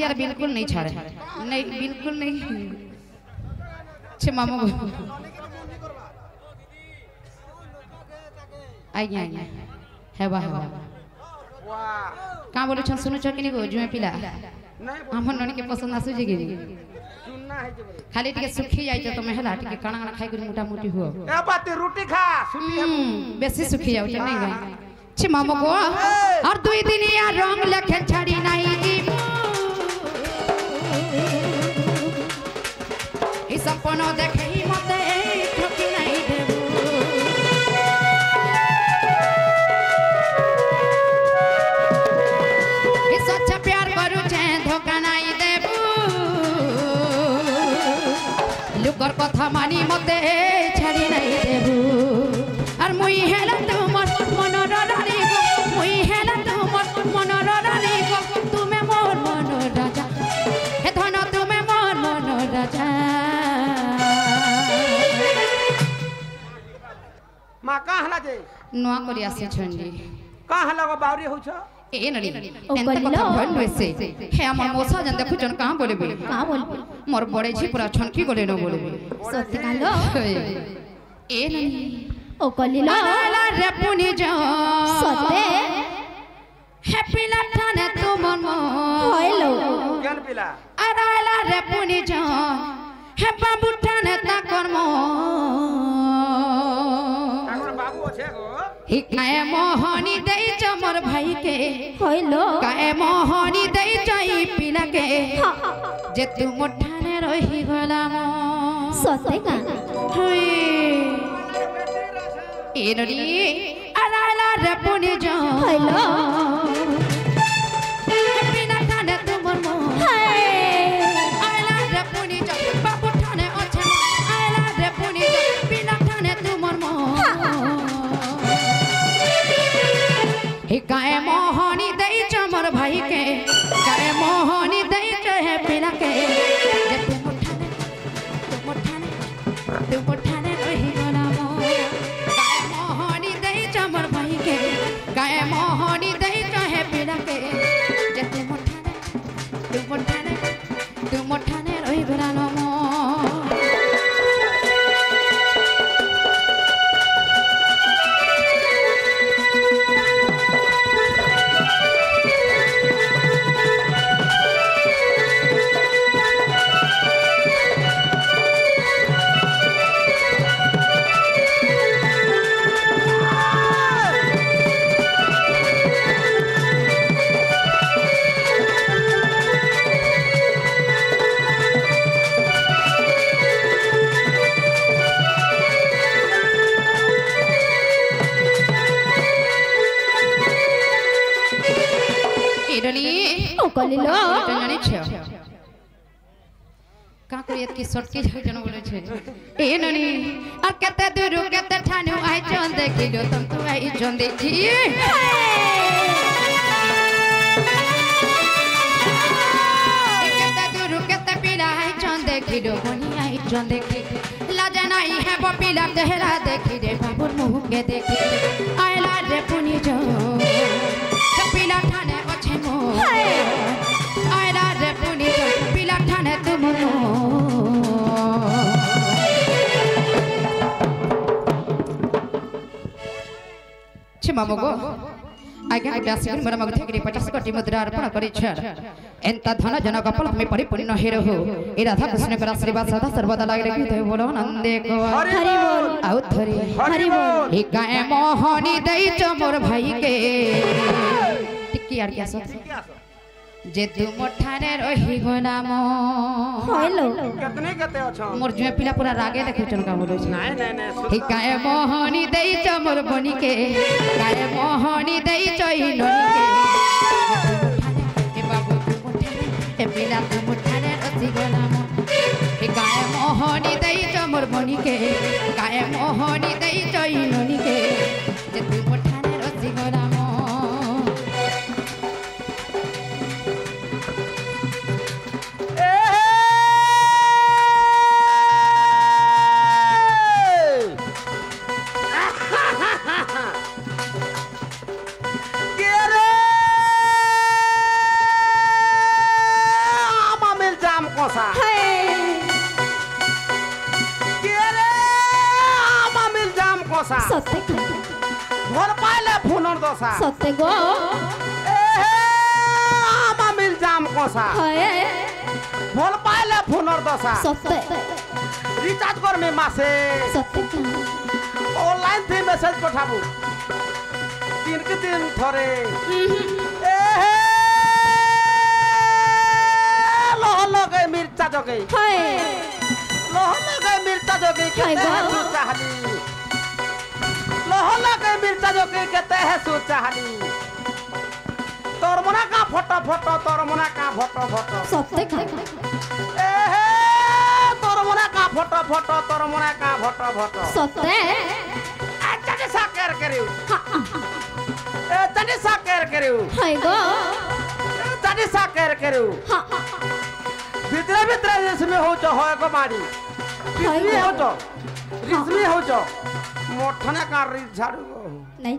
यार बिल्कुल नहीं छाड़े नहीं बिल्कुल नहीं छे मामू आइए आइए है वाह वाह कहाँ बोले छन सुनो चकिनी को जुए पिला हमर ननी के पसंद आसु जे गिरी खाली टिके सुखी जाई तो मैं हला टिके काना काना खाई कर मोटा मोटी हो ए बात रोटी खा सुखी बेसी सुखी जाउ नहीं गई छे मामू को और दुई दिन या रंग लखे छाड़ी नहीं ई सपनो देखे ही मते ठोकी नहीं देबू ई सच्चा प्यार करू छे धोखा नहीं देबू लुकर कथा मानी मते छाड़ी नहीं देबू और मुई हेला तुमर मनर रानी गो मुई हेला तुमर मनर रानी गो तुमे मोर मन राजा हे धन तुमे मोर मन राजा मा कहाँ हला जे नुआ करी आसे छंडी कहाँ हला गो बावरी होछ ए नडी एंत कथा भन नसे हे हमर मोसा जन देखु जन कहां बोलबे कहां बोलबे मोर बड़े छी पूरा छनकी गले न बोलबे सत्य कालो ए नडी ओ कलिलो ला रे पुनी जो सत्य हैप्पी लठाने तुमर मो होइलो ज्ञान पिला अराला रे पुनी जो हे बाबू ठाने ता कर्म ठाकुर बाबू আছে গো ही काए मोहनी देई चमर भाई के होइलो काए मोहनी देई चाई पिला के जे तू मोठाने रही गला मो सत्य का एनडी अराला रे पुनी जो होइलो बिना ठाने तुमर मो हाय आला रे पुनी जो बाबू ठाने ओछे आला रे पुनी जो बिना ठाने तुमर मो हे काए मोहनी देई चमर भाई के काए मोहनी देई चाहे पिला के जे तू मोठाने रही गला मो काए मोहनी देई चमर भाई के काए मोहनी देई चाहे पिला के जे तू मोठाने रही गला मो ओ कलिलो जानी छे का करियत की सटकी झल जन बोले छे ए ननी आ केते दूर केते ठानु आई चन देखिलो तुम तू आई चन देखी केते दूर केते पीला आई चन देखिलो बनी आई चन देखी लाजे नहीं है वो पीला देहरा देखी रे बाबूर मुंह के देखी आइला रे पुनी जो पीला ठाने ओछे मो आइला रे पुनी जो पीला ठाने तुम मो छे मामो गो आज्ञा दासिन मरा मग थेकरी 50 कोटी मुद्रा अर्पण करी छ एंता धन जन कपल हमें परिपूर्ण हे रहो ए राधा कृष्ण का आशीर्वाद सदा सर्वदा लागे रखी तो बोलो नंदे को हरि बोल आउ थरी हरि बोल हे गाए मोहनी दई चमोर भाई के टिकी यार क्या सो जे तू मोठाने रही गला मो होइलो कितने कते अछ मोर जुए पिला पूरा रागे देखै चन का बोलो छै नहीं नहीं नहीं हे गाए मोहनी दई चमोर बनी के गाए मोहनी दई चई ननी के हे बाबू तू मोठाने हे पिला तू मोठाने रही गला मो हे गाए मोहनी दई चमोर बनी के गाए मोहनी दई चई ननी के जे तू मोठाने रही गला मो सत्य का भोल पाइले फुनर दशा सत्य गो आमा मिल जाम कोसा है भोल पाइले फुनर दशा सत्य रिचार्ज कर में मासे सत्य का ऑनलाइन थी मैसेज पठाबू दिन के दिन थोरे लोह लगे मिर्चा जगे है लोह लगे मिर्चा जगे कहते हैं सुचाहली लोह लगे मिर्चा जगे कहते हैं सुचाहली तोर मना का फोटो फोटो तोर मना का फोटो फोटो सत्य का तोर मना का फोटो फोटो तोर मना का फोटो फोटो सत्य चटे साकर करियो चटे साकर करियो है गो चटे साकर करियो हाँ भीतर भीतर इसमें हो जो होए को मारी रिस्मी हो जो रिस्मी हो जो मोठने का रिस झाड़ू नहीं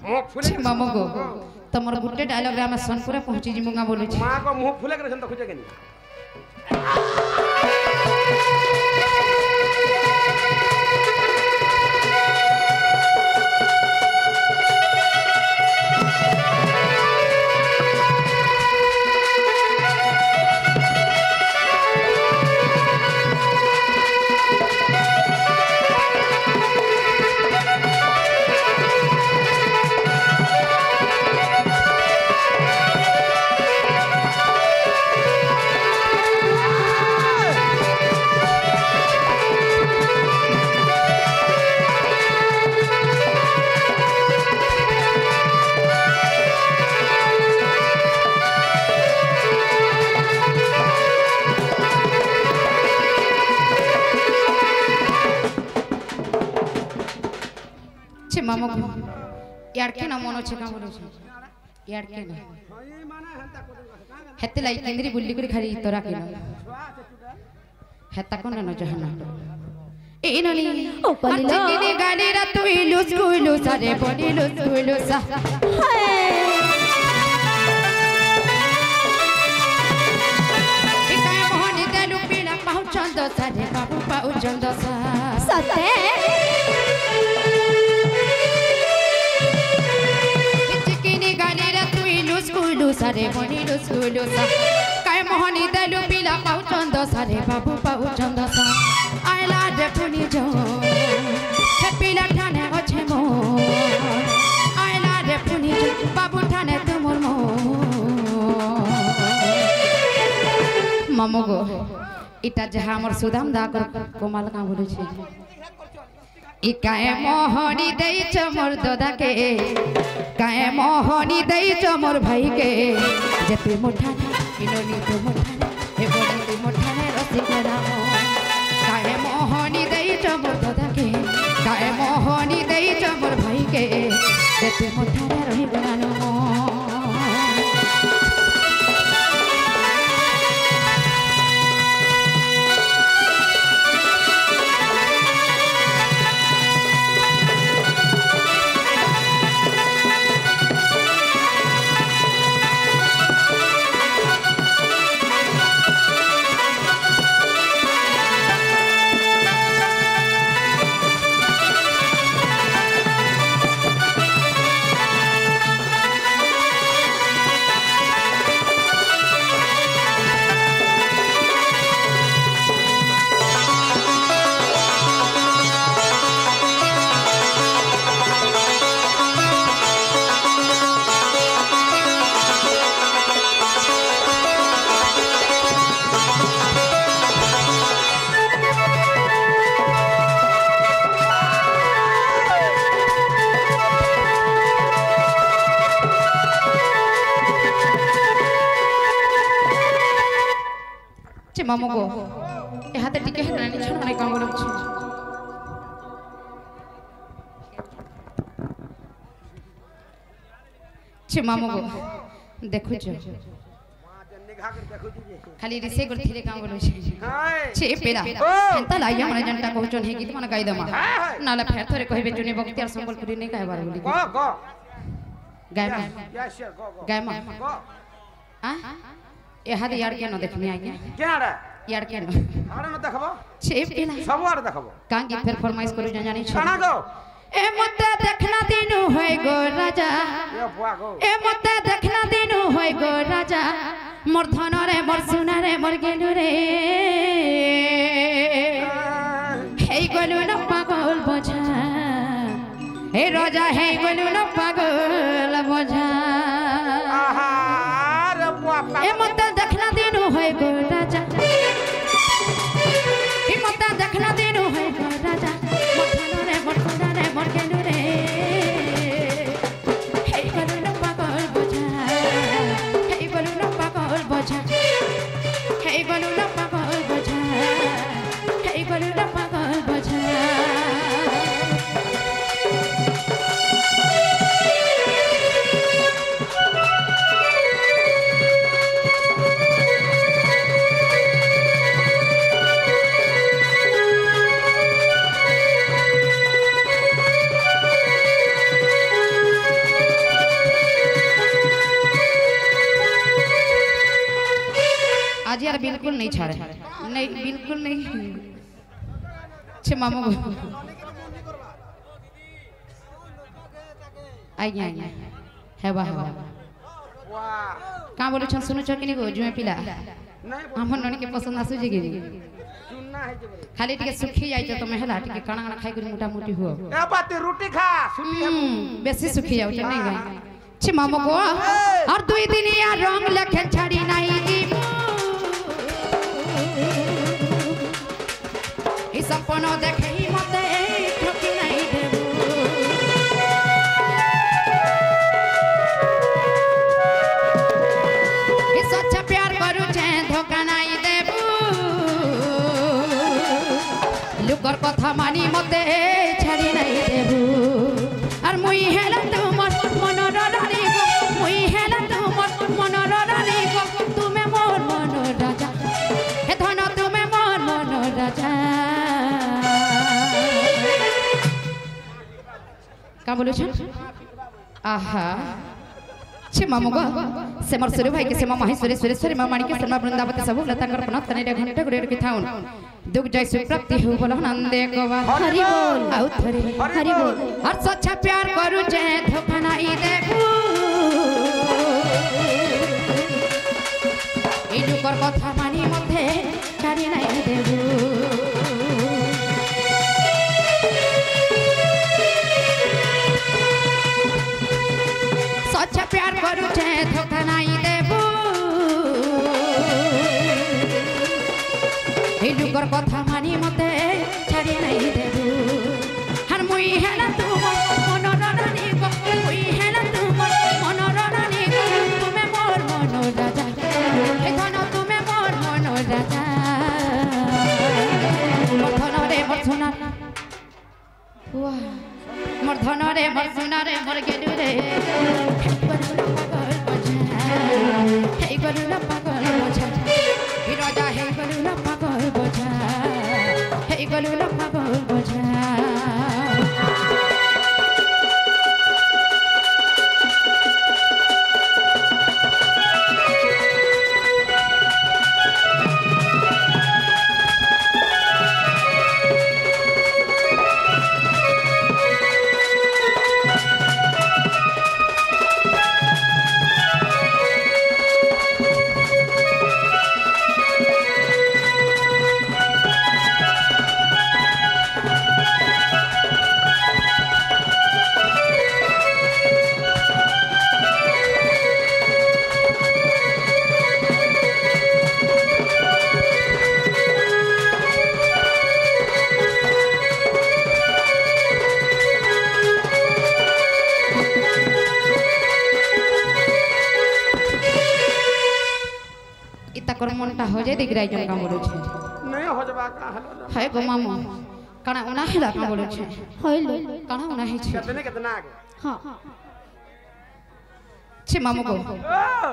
मुंह फुले मामो गो तमर गुटे डायलॉग रे हम सोनपुरा पहुंची जिमुगा बोलू छी मां को मुंह फुले करे तो खुजे के नहीं मामो यार के ना मनो छे का बोलो छे यार के ना हेते लाई केंद्री बुल्ली करी खाली तोरा के ना हेता कोन न जहना ए नली ओ पलिलो अटकिने गाली रा तू इलुस कुइलु सारे बडी लुस कुइलु सा इकाय मोहनी देलु पीला पहुंचंद सारे बाबू पहुंचंद सा सत्य सारे बनी लुसुलु सा काय मोहनी देलु पीला पाउचंद सारे बाबू पाउचंद सा आइला दे पुनी जो हे पीला ठाने अछे मो आइला दे पुनी जो बाबू ठाने तुमर मो मामो गो इटा जहा हमर सुदाम दा कर कोमल का बोलु छी इकाए मोहनी देई छ मोर दादा के काए मोहनी देई छ मोर भाई के जेते मोठा इनोनी तो मोठा हे बोली तू मोठा ने रसी करामो काए मोहनी देई छ मोर दादा के काए मोहनी देई छ मोर भाई के जेते मोठा ने रही बनानो मामो को ए हाते टिके है नानी छन मने काम बोलो छी छे मामो को देखु छ खाली रिसे कर थिरे काम बोलो छी छे पेरा एंता लाइया मने जनता कहचन हे गीत मन गाई दमा नाला फेर थोरे कहबे जुने बक्तियार संबलपुरी नहीं कहबार बोली गो गाय मा यस सर गो गाय मा आ ए हाथ यार के न देखनी आगे केना यार के न आरे न देखबो छे पेला सब आरे देखबो कांगी फेर फरमाइश करू जानी छ खाना गो ए मते देखना दिनु होय गो राजा ये बुआ गो ए मते देखना दिनु होय गो राजा मोर धन रे मोर सोना रे मोर गेलु रे हे गलु न पागल बोझा हे राजा हे गलु न पागल बोझा आहा रे बुआ ए मते देखना दिनु होय गो राजा ए मते देखना दिनु होय गो राजा मोर धन रे मोर सोना रे मोर गेलु रे हे गलु न पागल बोझा हे गलु न पागल बोझा हे गलु न पागल बोझा हे गलु न पागल बोझा आज यार बिल्कुल नहीं छाड़े नहीं बिल्कुल नहीं छे मामू आइए आइए है वाह बुआ का बोले छन सुनु चकिनी गो जुए पिला नहीं हमन ननी के पसंद आसु जे गिरी सुनना है जे बोले खाली टिके सुखी जाई छ तमे हला टिके काना काना खाई कर मोटा मोटी हो ए बाती रोटी खा सुनी है बेसी सुखी जाउ छ नहीं गई छे मामू को और दुई दिन या रंग लखे छाड़ी नहीं की ई सपनो देखे ही मते ठोकी नहीं देबू ई सच्चा प्यार करू छे धोखा नहीं देबू लुकर कथा मानी मते छाड़ी नहीं देबू और मुई हेला तुमर मनर रानी गो मुई हेला तुमर मनर रानी गो तुमे मोर मन राजा हे धन तुमे मोर मन राजा का बोलो छ आहा छे मामू गो से मोर सुरे भाई के से मामा हेश्वरी सुरेश्वरी मामा माणिक शर्मा वृंदावती सब लता कर पन तने घंटा गुड़े के थाउन दुख जय सुप्राप्ति हो बोल नंदे गोवा हरि बोल आउ थरे हरि बोल हर सच्चा प्यार करू जे धोखा नहीं देबू ई लुकर कथा मानी मते छाड़ी नहीं देबू सच्चा प्यार करू जे धोखा नहीं देबू ई लुकर कथा मानी मते छाड़ी नहीं देबू हर मुई हेला तुमर मनर रानी गो मुई हेला तुमर मनर रानी गो तुमे मोर मन राजा हे धन तुमे मोर मन राजा मोर धन रे मोर सोना वाह मोर धन रे मोर सोना रे मोर गेलु रे हे गलु ना पागल बोझा हे राजा हे गलु ना पागल बोझा हे गलु ना पागल बोझा मनटा हो जाए दिख रहा है का बोलो छे नहीं हो जबा का हलो है गो मामू कणा उना हेला का बोलो छे होइलो कणा उना है छे कितना आगे हां छे मामू को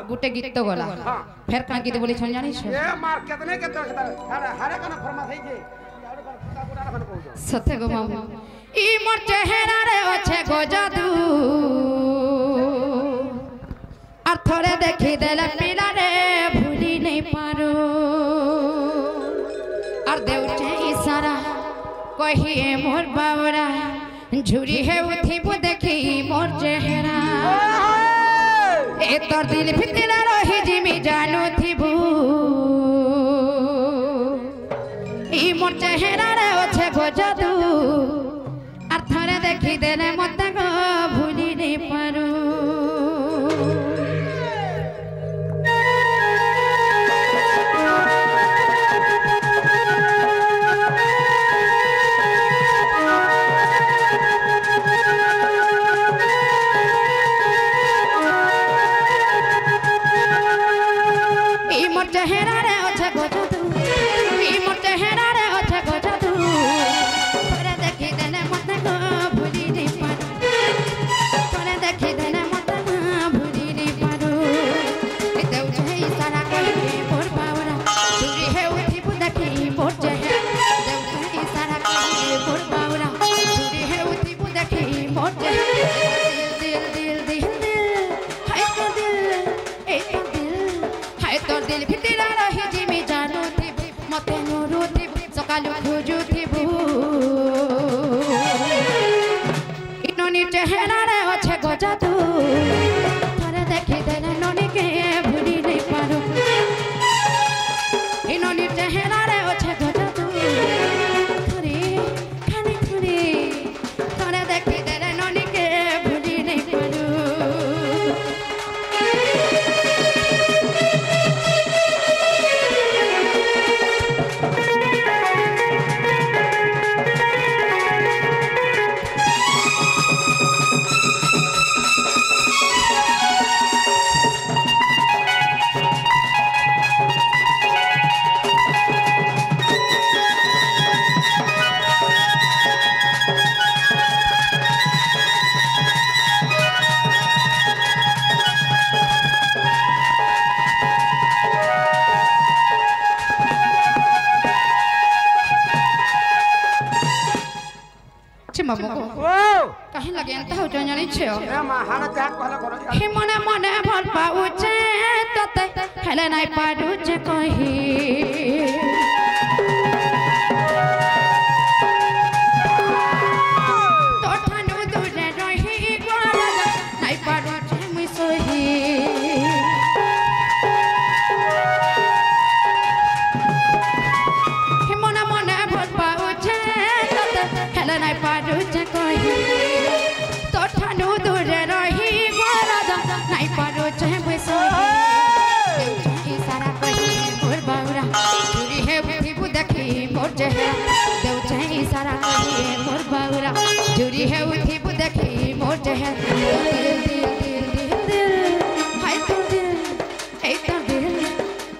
गुटे गीत तो गला फेर का गीत बोली छन जानी छे ए मार कितने हरे कना फरमा થઈ છે सत्य गो मामू ई मोर चेहरा रे ओछे गो जादू और थोड़े देखी देला पीला रे भूली नहीं पारो और देउचे इशारा कहिए मोर बावरा ঝুরি হেউথিব দেখি মোর চেহারা এ তোর দিল ভিতরে রহি জিমি জানুথিবু ই মোর চেহারারে আছে গো জাদু আর থরে দেখি দেলে মতে গো ভুলি নেই পারু চেহারারে আছে গো জাদু ই মোর চেহারারে আছে গো জাদু তোরে দেখি দেনে মতে গো ভুলি নি পারু তোরে দেখি দেনে মতে গো ভুলি নি পারু দেউ চাই সারা কই মোর বাউরা চুরি হেউথিবু দেখি মোর চেহারা দেউ চাই সারা কই মোর বাউরা চুরি হেউথিবু দেখি মোর চেহারা দিল দিল দিল দিল হাই তো দিল এই তো দিল হাই তোর দিল ভিতরে রহি জিমি জানুথিবু মতে নুরুথিবু সকালু খুঁজুথিবু ইননি চেহারারে আছে গো জাদু থরে দেখি দেলে ননিকে ভুলি নেই পারু ইননি চেহারারে আছে গো জাদু থরে খানি থরে থরে দেখি দেলে ননিকে ভুলি নেই পারু कहीं लगे अंत हो जाने छो हे मने मने भल पाउचे तते हेले नाइ पाडुचे कहि तो ठानु दूरे रही गोरा नाइ पाडुचे मुई सोही हे मने मने भल पाउचे तते हेले नाइ पाडुचे कहि तो ठानु दूरे रही गोरा नाइ पाडुचे मुई सोही सारा कहि मोर बाउरा चुरी हेउथिबु देखि मोर चेहरा देउ चाहि सारा कहि मोर बाउरा चुरी हेउथिबु देखि मोर चेहरा दिल दिल दिल दिल दिल हाय तोर दिल ए तोर दिल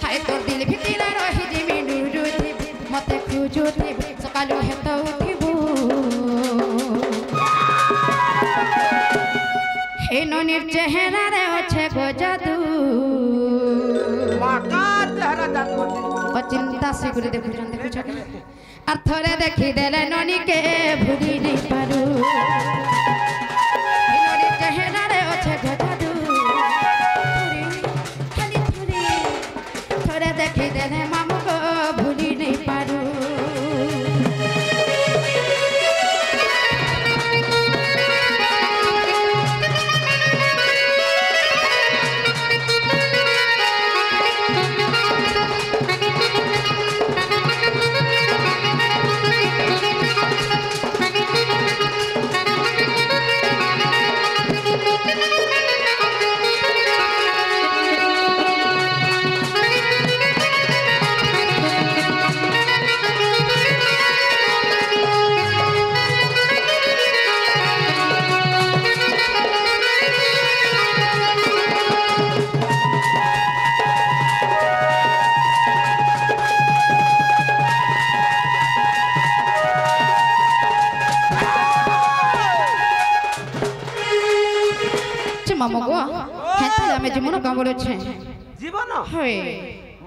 हाय तोर दिल भितरे रहि जिमी नुरुथिबु मते खुजुथिबु सकालु हेतो उठिबु हे ननिर चेहरा रे আছে গো জাদু माका चेहरा जादू चिंता से गुरु देखुछन আর থরে দেখি দেলে ননিকে ভুলি নেই পারু এই ননির চেহারারে আছে গো জাদু খালি থরে থরে দেখি দেলে মামুকে ভুলি নেই পারু मामो गो हेतले हमें जीवन का बोलछे जीवन होय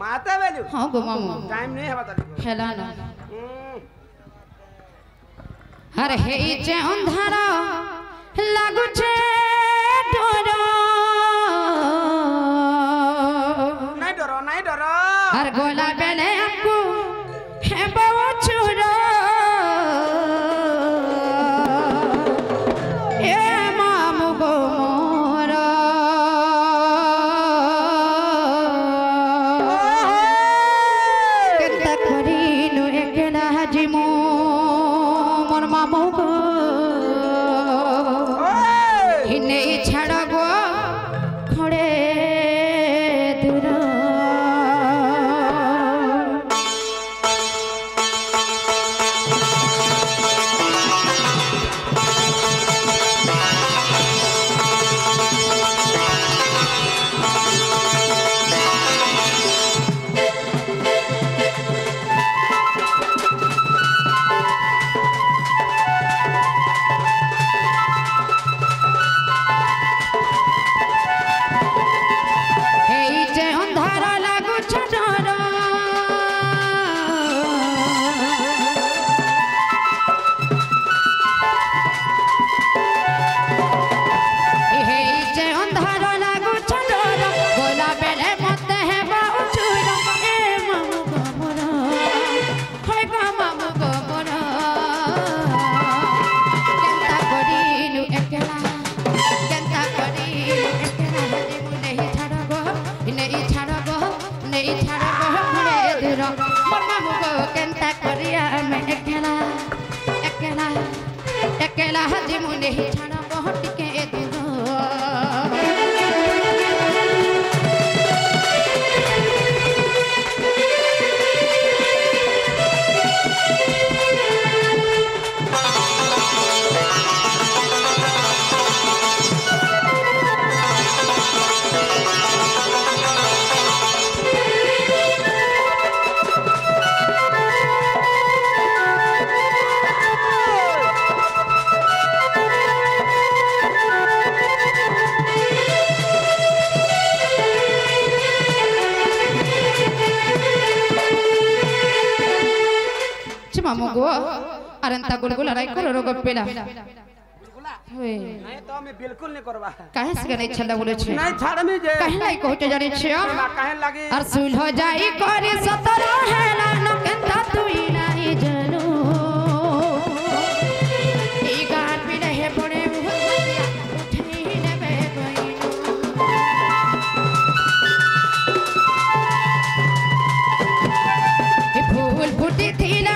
माता बेलु हां गो मामो टाइम नहीं है बता हेला ना हर हे जे अंधारा लागु छे डरो नहीं डरो हर गोला बेले आपको है बहु छुरो दूर अकेला हजी मुने ही छाना बहुत के दूर मामू अरंता गुलगुल राय करो रोग पेला होय नहीं तो मैं बिल्कुल नहीं करबा काहे से नहीं छला बोले छे नहीं छाड़ में जे काहे लाई कहते जाने छे काहे लागी और सुल हो जाई करे सतरा है ना न केंता तुई नहीं जानू ई गान भी नहीं पड़े उठे ने बे कोई फूल फूटी थी ना